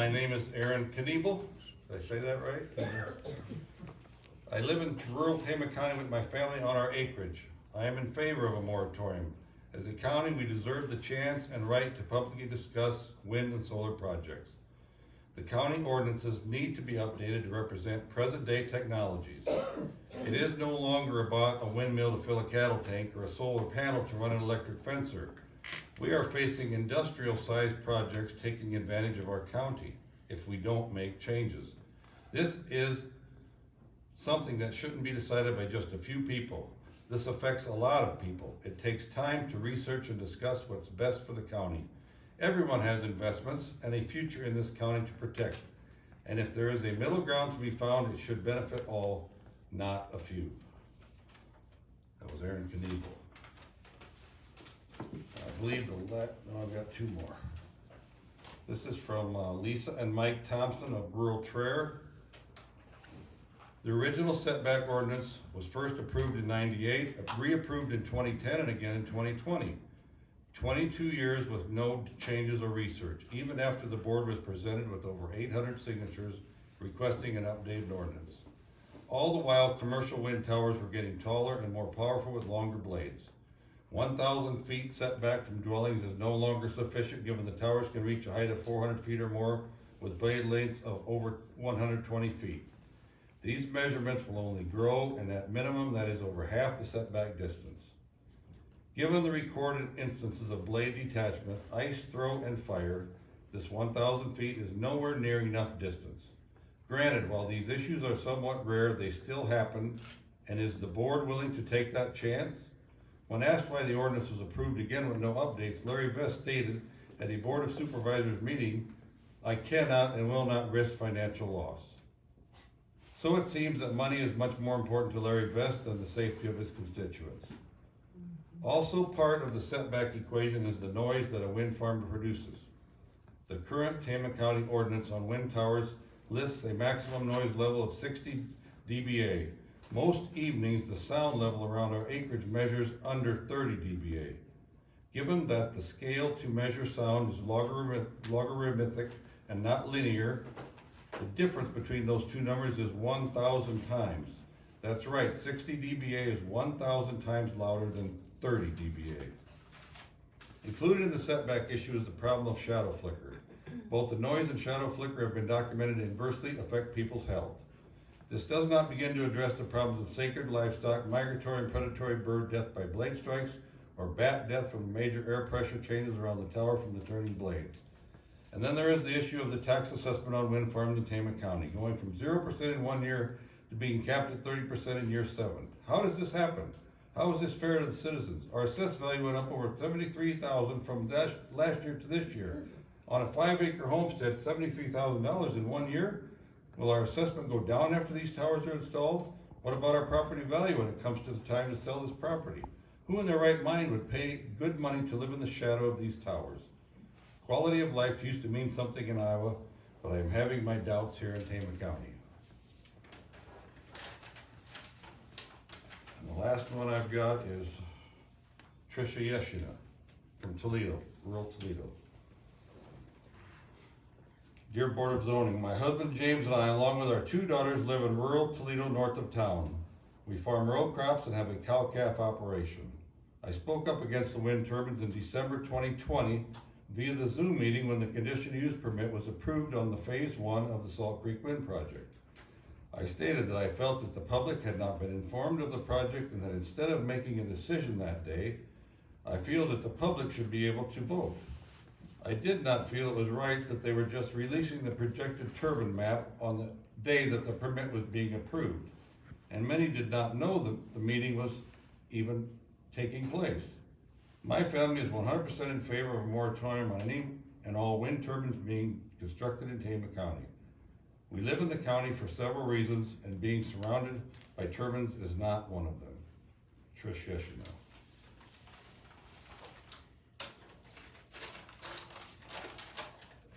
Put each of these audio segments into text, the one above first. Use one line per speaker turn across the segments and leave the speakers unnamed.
My name is Aaron Kniebel. Did I say that right? I live in rural Tama County with my family on our acreage. I am in favor of a moratorium. As a county, we deserve the chance and right to publicly discuss wind and solar projects. The county ordinances need to be updated to represent present-day technologies. It is no longer about a windmill to fill a cattle tank or a solar panel to run an electric fencer. We are facing industrial-sized projects taking advantage of our county if we don't make changes. This is something that shouldn't be decided by just a few people. This affects a lot of people. It takes time to research and discuss what's best for the county. Everyone has investments and a future in this county to protect. And if there is a middle ground to be found, it should benefit all, not a few. That was Aaron Kniebel. I believe no, I've got two more. This is from Lisa and Mike Thompson of rural Traer. The original setback ordinance was first approved in '98, reapproved in 2010, and again in 2020. 22 years with no changes or research, even after the board was presented with over 800 signatures requesting an updated ordinance. All the while, commercial wind towers were getting taller and more powerful with longer blades. 1,000 feet setback from dwellings is no longer sufficient, given the towers can reach a height of 400 feet or more with blade lengths of over 120 feet. These measurements will only grow, and at minimum, that is over half the setback distance. Given the recorded instances of blade detachment, ice throw, and fire, this 1,000 feet is nowhere near enough distance. Granted, while these issues are somewhat rare, they still happen, and is the board willing to take that chance? When asked why the ordinance was approved again with no updates, Larry Vest stated at a Board of Supervisors meeting, "I cannot and will not risk financial loss." So it seems that money is much more important to Larry Vest than the safety of his constituents. Also part of the setback equation is the noise that a wind farm produces. The current Tama County ordinance on wind towers lists a maximum noise level of 60 dBA. Most evenings, the sound level around our acreage measures under 30 dBA. Given that the scale to measure sound is logarithmic and not linear, the difference between those two numbers is 1,000 times. That's right, 60 dBA is 1,000 times louder than 30 dBA. Included in the setback issue is the problem of shadow flicker. Both the noise and shadow flicker have been documented to adversely affect people's health. This does not begin to address the problems of sacred livestock, migratory and predatory bird death by blade strikes, or bat death from major air pressure changes around the tower from the turning blades. And then there is the issue of the tax assessment on wind farms in Tama County, going from 0% in 1 year to being capped at 30% in year 7. How does this happen? How is this fair to the citizens? Our assessed value went up over $73,000 from last year to this year. On a 5-acre homestead, $73,000 in 1 year? Will our assessment go down after these towers are installed? What about our property value when it comes to the time to sell this property? Who in their right mind would pay good money to live in the shadow of these towers? Quality of life used to mean something in Iowa, but I am having my doubts here in Tama County. And the last one I've got is Tricia Yeshina from Toledo, rural Toledo. Dear Board of Zoning, my husband James and I, along with our 2 daughters, live in rural Toledo north of town. We farm row crops and have a cow-calf operation. I spoke up against the wind turbines in December 2020 via the Zoom meeting when the conditional use permit was approved on the phase 1 of the Salt Creek Wind Project. I stated that I felt that the public had not been informed of the project and that instead of making a decision that day, I feel that the public should be able to vote. I did not feel it was right that they were just releasing the projected turbine map on the day that the permit was being approved. And many did not know that the meeting was even taking place. My family is 100% in favor of a moratorium on any and all wind turbines being constructed in Tama County. We live in the county for several reasons, and being surrounded by turbines is not one of them. Trish Yeshina.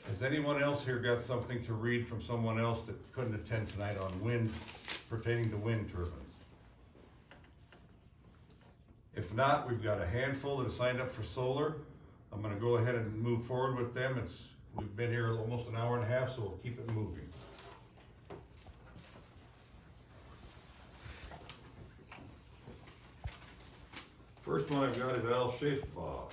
Has anyone else here got something to read from someone else that couldn't attend tonight on wind, pertaining to wind turbines? If not, we've got a handful that have signed up for solar. I'm going to go ahead and move forward with them. It's We've been here almost an hour and a half, so we'll keep it moving. First one I've got is Al Schaefbach.